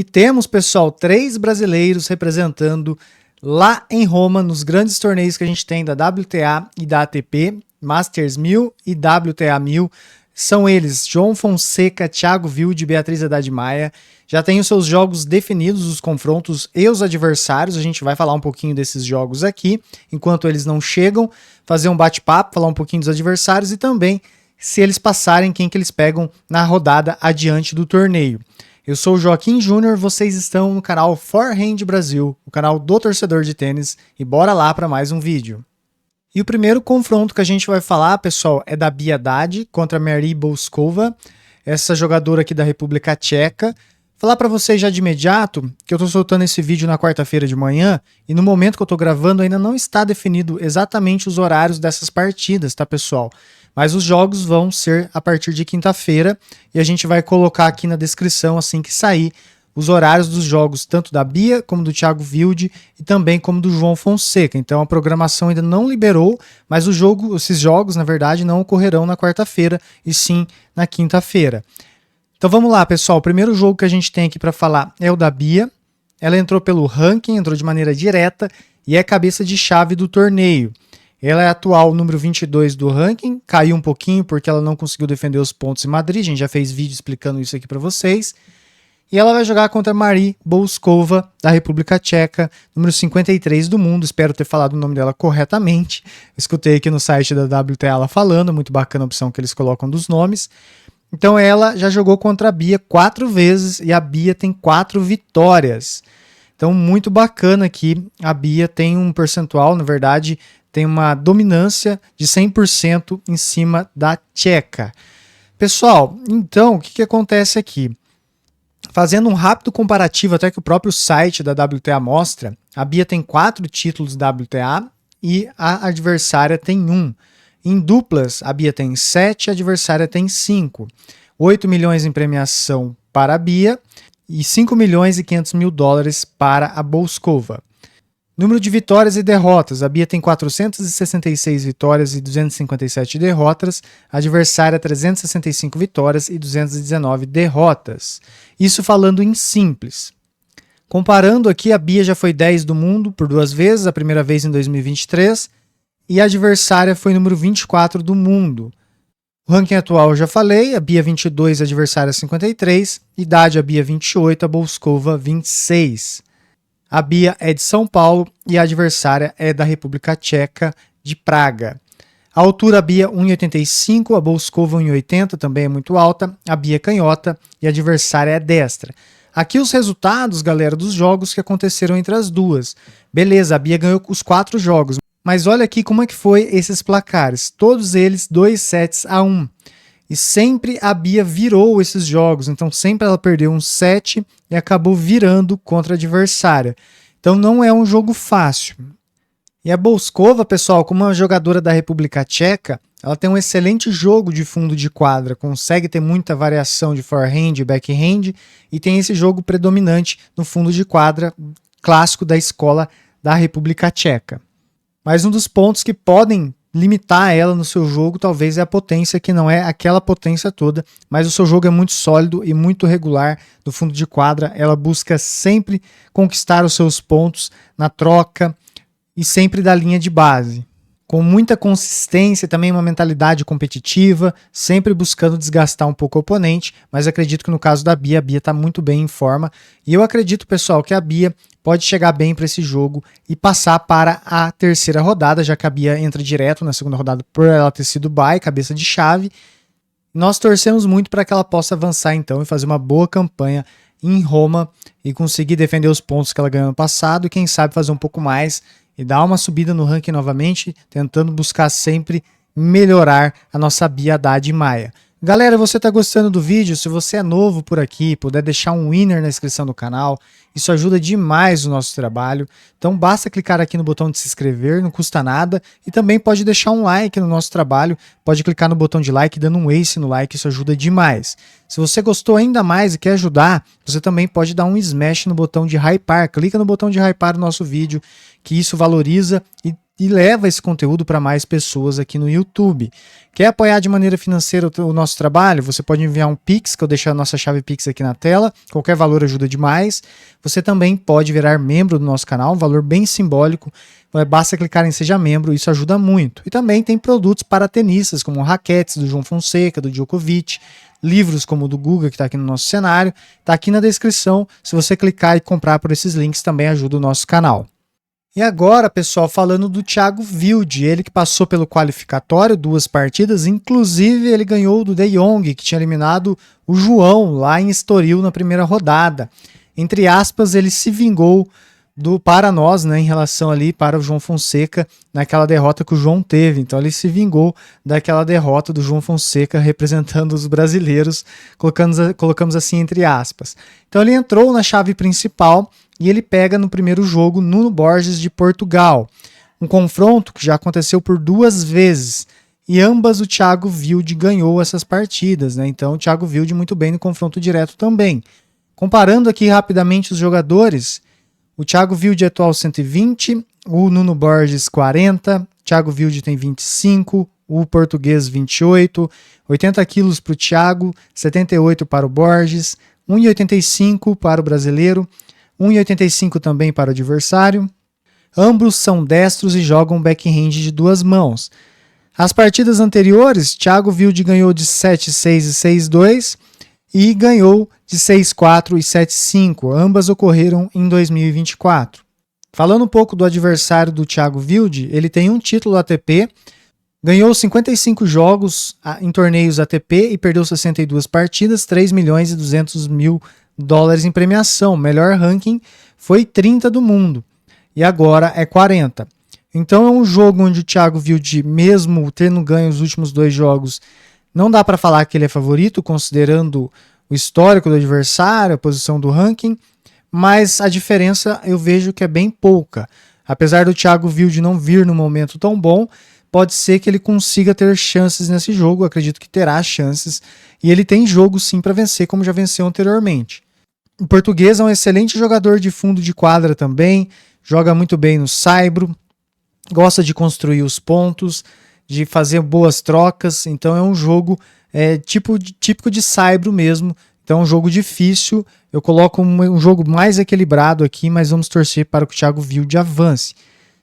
E temos, pessoal, 3 brasileiros representando lá em Roma, nos grandes torneios que a gente tem da WTA e da ATP, Masters 1000 e WTA 1000. São eles, João Fonseca, Thiago Wilde e Beatriz Haddad Maia. Já tem os seus jogos definidos, os confrontos e os adversários. A gente vai falar um pouquinho desses jogos aqui, enquanto eles não chegam, fazer um bate-papo, falar um pouquinho dos adversários e também, se eles passarem, quem que eles pegam na rodada adiante do torneio. Eu sou o Joaquim Júnior, vocês estão no canal Forehand Brasil, o canal do torcedor de tênis, e bora lá para mais um vídeo. E o primeiro confronto que a gente vai falar, pessoal, é da Bia Haddad contra Marie Bouzkova, essa jogadora aqui da República Tcheca. Falar para vocês já de imediato que eu tô soltando esse vídeo na quarta-feira de manhã e no momento que eu tô gravando ainda não está definido exatamente os horários dessas partidas, tá, pessoal? Mas os jogos vão ser a partir de quinta-feira e a gente vai colocar aqui na descrição assim que sair os horários dos jogos, tanto da Bia como do Thiago Wilde e também como do João Fonseca. Então a programação ainda não liberou, mas esses jogos, na verdade, não ocorrerão na quarta-feira e sim na quinta-feira. Então vamos lá, pessoal. O primeiro jogo que a gente tem aqui para falar é o da Bia. Ela entrou pelo ranking, entrou de maneira direta e é cabeça de chave do torneio. Ela é atual número 22 do ranking, caiu um pouquinho porque ela não conseguiu defender os pontos em Madrid, a gente já fez vídeo explicando isso aqui para vocês. E ela vai jogar contra Marie Bouzkova, da República Tcheca, número 53 do mundo, espero ter falado o nome dela corretamente. Escutei aqui no site da WTA ela falando, muito bacana a opção que eles colocam dos nomes. Então ela já jogou contra a Bia 4 vezes e a Bia tem 4 vitórias. Então muito bacana aqui, a Bia tem um percentual, na verdade, tem uma dominância de 100% em cima da tcheca. Pessoal, então o que acontece aqui? Fazendo um rápido comparativo, até que o próprio site da WTA mostra, a Bia tem 4 títulos WTA e a adversária tem 1. Em duplas, a Bia tem 7, a adversária tem 5. 8 milhões em premiação para a Bia e 5 milhões e 500 mil dólares para a Bouzkova. Número de vitórias e derrotas. A Bia tem 466 vitórias e 257 derrotas. A adversária 365 vitórias e 219 derrotas. Isso falando em simples. Comparando aqui, a Bia já foi 10 do mundo por 2 vezes, a primeira vez em 2023, e a adversária foi número 24 do mundo. O ranking atual eu já falei, a Bia 22, a adversária 53, idade a Bia 28, a Bouzkova 26. A Bia é de São Paulo e a adversária é da República Tcheca, de Praga. A altura, a Bia 1,85, a Bouzkova 1,80, também é muito alta. A Bia é canhota e a adversária é destra. Aqui os resultados, galera, dos jogos que aconteceram entre as duas. Beleza, a Bia ganhou os 4 jogos, mas olha aqui como é que foi esses placares. Todos eles 2-1. E sempre a Bia virou esses jogos, então sempre ela perdeu um set e acabou virando contra a adversária. Então não é um jogo fácil. E a Bouzkova, pessoal, como uma jogadora da República Tcheca, ela tem um excelente jogo de fundo de quadra, consegue ter muita variação de forehand e backhand e tem esse jogo predominante no fundo de quadra clássico da escola da República Tcheca. Mas um dos pontos que podem limitar ela no seu jogo talvez é a potência, que não é aquela potência toda, mas o seu jogo é muito sólido e muito regular no fundo de quadra. Ela busca sempre conquistar os seus pontos na troca e sempre da linha de base, com muita consistência, também uma mentalidade competitiva, sempre buscando desgastar um pouco o oponente, mas acredito que no caso da Bia, a Bia está muito bem em forma, e eu acredito, pessoal, que a Bia pode chegar bem para esse jogo e passar para a terceira rodada, já que a Bia entra direto na segunda rodada por ela ter sido bye, cabeça de chave. Nós torcemos muito para que ela possa avançar então e fazer uma boa campanha em Roma e conseguir defender os pontos que ela ganhou no passado e quem sabe fazer um pouco mais e dar uma subida no ranking novamente, tentando buscar sempre melhorar a nossa Bia Haddad Maia. Galera, você está gostando do vídeo? Se você é novo por aqui, puder deixar um winner na descrição do canal, isso ajuda demais o nosso trabalho. Então basta clicar aqui no botão de se inscrever, não custa nada. E também pode deixar um like no nosso trabalho, pode clicar no botão de like, dando um ace no like, isso ajuda demais. Se você gostou ainda mais e quer ajudar, você também pode dar um smash no botão de hypar. Clica no botão de hypar do nosso vídeo, que isso valoriza e e leva esse conteúdo para mais pessoas aqui no YouTube. Quer apoiar de maneira financeira o nosso trabalho? Você pode enviar um Pix, que eu deixo a nossa chave Pix aqui na tela. Qualquer valor ajuda demais. Você também pode virar membro do nosso canal, um valor bem simbólico. Basta clicar em Seja Membro, isso ajuda muito. E também tem produtos para tenistas, como raquetes do João Fonseca, do Djokovic, livros como o do Guga, que está aqui no nosso cenário. Está aqui na descrição. Se você clicar e comprar por esses links, também ajuda o nosso canal. E agora, pessoal, falando do Thiago Wilde, ele que passou pelo qualificatório, 2 partidas, inclusive ele ganhou do De Jong, que tinha eliminado o João lá em Estoril na primeira rodada. Entre aspas, ele se vingou para nós, né, em relação ali para o João Fonseca, naquela derrota que o João teve. Então ele se vingou daquela derrota do João Fonseca representando os brasileiros, colocamos assim entre aspas. Então ele entrou na chave principal e ele pega no primeiro jogo Nuno Borges de Portugal. Um confronto que já aconteceu por 2 vezes. E ambas o Thiago Wilde ganhou essas partidas, né? Então o Thiago Wilde muito bem no confronto direto também. Comparando aqui rapidamente os jogadores, o Thiago Wilde é atual 120, o Nuno Borges 40, o Thiago Wilde tem 25, o português 28, 80 quilos para o Thiago, 78 para o Borges, 1,85 para o brasileiro, 1,85 também para o adversário. Ambos são destros e jogam backhand de 2 mãos. As partidas anteriores, Thiago Wilde ganhou de 7-6 e 6-2 e ganhou de 6-4 e 7-5. Ambas ocorreram em 2024. Falando um pouco do adversário do Thiago Wilde, ele tem um título ATP, ganhou 55 jogos em torneios ATP e perdeu 62 partidas, 3 milhões e 200 mil dólares em premiação. Melhor ranking foi 30 do mundo e agora é 40. Então é um jogo onde o Thiago Wilde, mesmo tendo ganho os últimos 2 jogos, não dá para falar que ele é favorito, considerando o histórico do adversário, a posição do ranking, mas a diferença eu vejo que é bem pouca. Apesar do Thiago Wilde não vir num momento tão bom, pode ser que ele consiga ter chances nesse jogo, acredito que terá chances, e ele tem jogo sim para vencer, como já venceu anteriormente. O português é um excelente jogador de fundo de quadra também, joga muito bem no saibro, gosta de construir os pontos, de fazer boas trocas, então é um jogo típico de saibro mesmo, então é um jogo difícil. Eu coloco um jogo mais equilibrado aqui, mas vamos torcer para que o Thiago Wilde avance.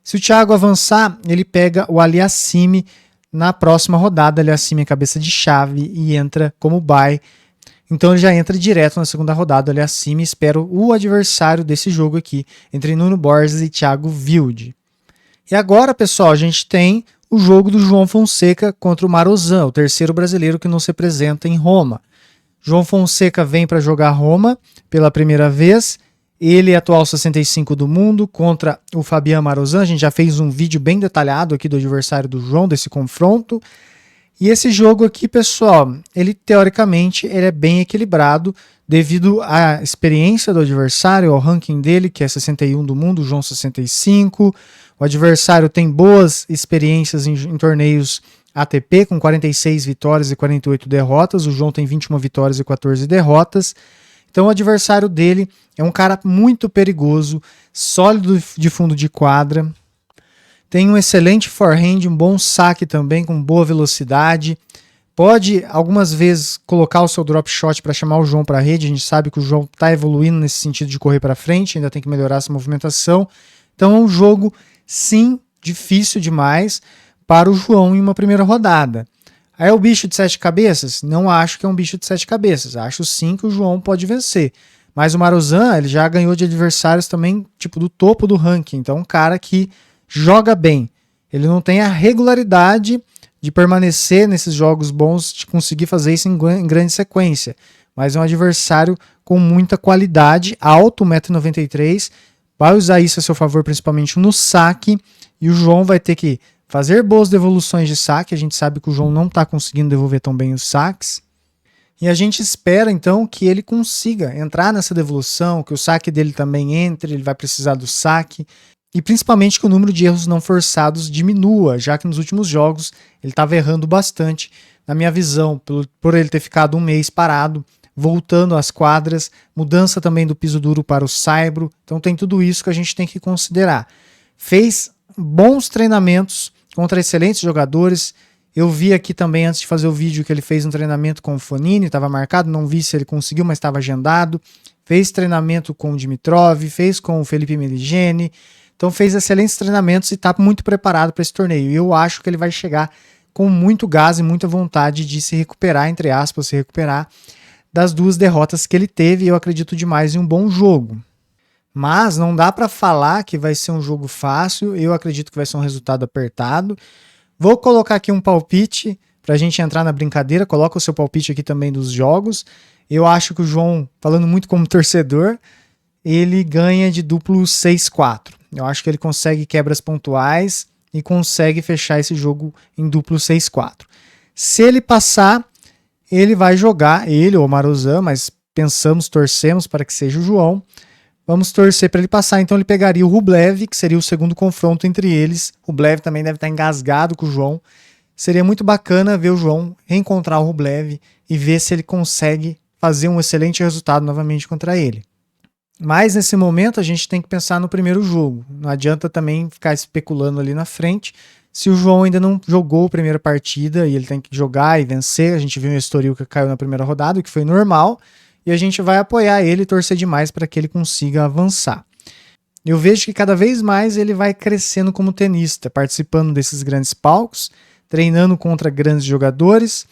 Se o Thiago avançar, ele pega o Aliassime na próxima rodada. Aliassime é cabeça de chave e entra como bye. Então ele já entra direto na segunda rodada. Aliassime, espero o adversário desse jogo aqui, entre Nuno Borges e Thiago Wilde. E agora, pessoal, a gente tem o jogo do João Fonseca contra o Marozsan, o terceiro brasileiro que não se apresenta em Roma. João Fonseca vem para jogar Roma pela primeira vez. Ele é atual 65 do mundo contra o Fabian Marozsan. A gente já fez um vídeo bem detalhado aqui do adversário do João, desse confronto. E esse jogo aqui, pessoal, ele teoricamente ele é bem equilibrado devido à experiência do adversário, ao ranking dele, que é 61 do mundo, o João 65. O adversário tem boas experiências em torneios ATP, com 46 vitórias e 48 derrotas. O João tem 21 vitórias e 14 derrotas. Então o adversário dele é um cara muito perigoso, sólido de fundo de quadra, tem um excelente forehand, um bom saque também, com boa velocidade. Pode algumas vezes colocar o seu drop shot para chamar o João para a rede. A gente sabe que o João está evoluindo nesse sentido de correr para frente, ainda tem que melhorar essa movimentação. Então é um jogo, sim, difícil demais para o João em uma primeira rodada. Aí é o bicho de 7 cabeças? Não acho que é um bicho de 7 cabeças. Acho sim que o João pode vencer. Mas o Marozsan, ele já ganhou de adversários também, tipo, do topo do ranking. Então, um cara que joga bem. Ele não tem a regularidade de permanecer nesses jogos bons, de conseguir fazer isso em grande sequência. Mas é um adversário com muita qualidade, alto, 1,93 m. Vai usar isso a seu favor, principalmente no saque. E o João vai ter que fazer boas devoluções de saque. A gente sabe que o João não está conseguindo devolver tão bem os saques. E a gente espera, então, que ele consiga entrar nessa devolução, que o saque dele também entre, ele vai precisar do saque. E principalmente que o número de erros não forçados diminua, já que nos últimos jogos ele estava errando bastante, na minha visão, por ele ter ficado um mês parado, voltando às quadras, mudança também do piso duro para o saibro. Então tem tudo isso que a gente tem que considerar. Fez bons treinamentos contra excelentes jogadores. Eu vi aqui também, antes de fazer o vídeo, que ele fez um treinamento com o Fognini, estava marcado, não vi se ele conseguiu, mas estava agendado. Fez treinamento com o Dimitrov, fez com o Felipe Meligeni. Então fez excelentes treinamentos e está muito preparado para esse torneio. E eu acho que ele vai chegar com muito gás e muita vontade de se recuperar, entre aspas, se recuperar das 2 derrotas que ele teve. E eu acredito demais em um bom jogo. Mas não dá para falar que vai ser um jogo fácil. Eu acredito que vai ser um resultado apertado. Vou colocar aqui um palpite para a gente entrar na brincadeira. Coloca o seu palpite aqui também dos jogos. Eu acho que o João, falando muito como torcedor, ele ganha de duplo 6-4. Eu acho que ele consegue quebras pontuais e consegue fechar esse jogo em duplo 6-4. Se ele passar, ele vai jogar, ele ou o Marozan, mas torcemos para que seja o João. Vamos torcer para ele passar, então ele pegaria o Rublev, que seria o segundo confronto entre eles. O Rublev também deve estar engasgado com o João. Seria muito bacana ver o João reencontrar o Rublev e ver se ele consegue fazer um excelente resultado novamente contra ele. Mas nesse momento a gente tem que pensar no primeiro jogo. Não adianta também ficar especulando ali na frente. Se o João ainda não jogou a primeira partida e ele tem que jogar e vencer, a gente viu um Estoril que caiu na primeira rodada, o que foi normal. E a gente vai apoiar ele e torcer demais para que ele consiga avançar. Eu vejo que cada vez mais ele vai crescendo como tenista, participando desses grandes palcos, treinando contra grandes jogadores,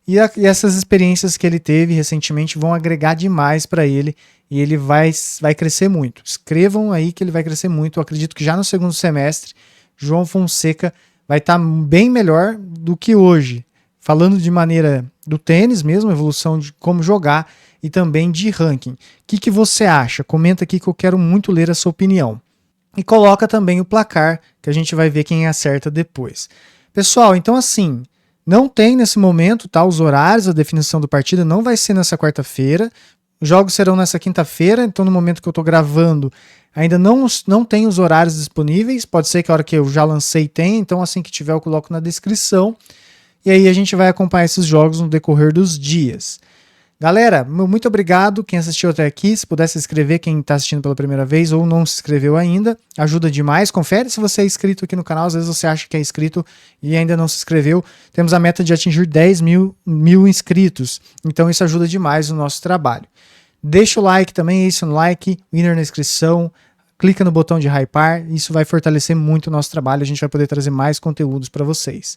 e essas experiências que ele teve recentemente vão agregar demais para ele, e ele vai crescer muito. Escrevam aí que ele vai crescer muito. Eu acredito que já no segundo semestre, João Fonseca vai estar bem melhor do que hoje. Falando de maneira do tênis mesmo, evolução de como jogar, e também de ranking. O que você acha? Comenta aqui que eu quero muito ler a sua opinião. E coloca também o placar, que a gente vai ver quem acerta depois. Pessoal, então assim, não tem nesse momento, tá? Os horários, a definição do partido não vai ser nessa quarta-feira. Os jogos serão nessa quinta-feira, então no momento que eu estou gravando, ainda não tem os horários disponíveis. Pode ser que a hora que eu já lancei tenha, então assim que tiver eu coloco na descrição. E aí a gente vai acompanhar esses jogos no decorrer dos dias. Galera, muito obrigado quem assistiu até aqui. Se puder se inscrever, quem está assistindo pela primeira vez ou não se inscreveu ainda, ajuda demais. Confere se você é inscrito aqui no canal. Às vezes você acha que é inscrito e ainda não se inscreveu. Temos a meta de atingir 10 mil inscritos. Então isso ajuda demais no nosso trabalho. Deixa o like também, isso no like, winner na inscrição. Clica no botão de hypar. Isso vai fortalecer muito o nosso trabalho. A gente vai poder trazer mais conteúdos para vocês.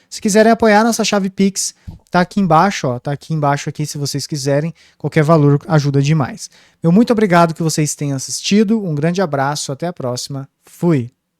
Se quiserem apoiar, nossa chave Pix tá aqui embaixo, ó, tá aqui embaixo aqui se vocês quiserem. Qualquer valor ajuda demais. Muito obrigado que vocês tenham assistido. Um grande abraço, até a próxima. Fui!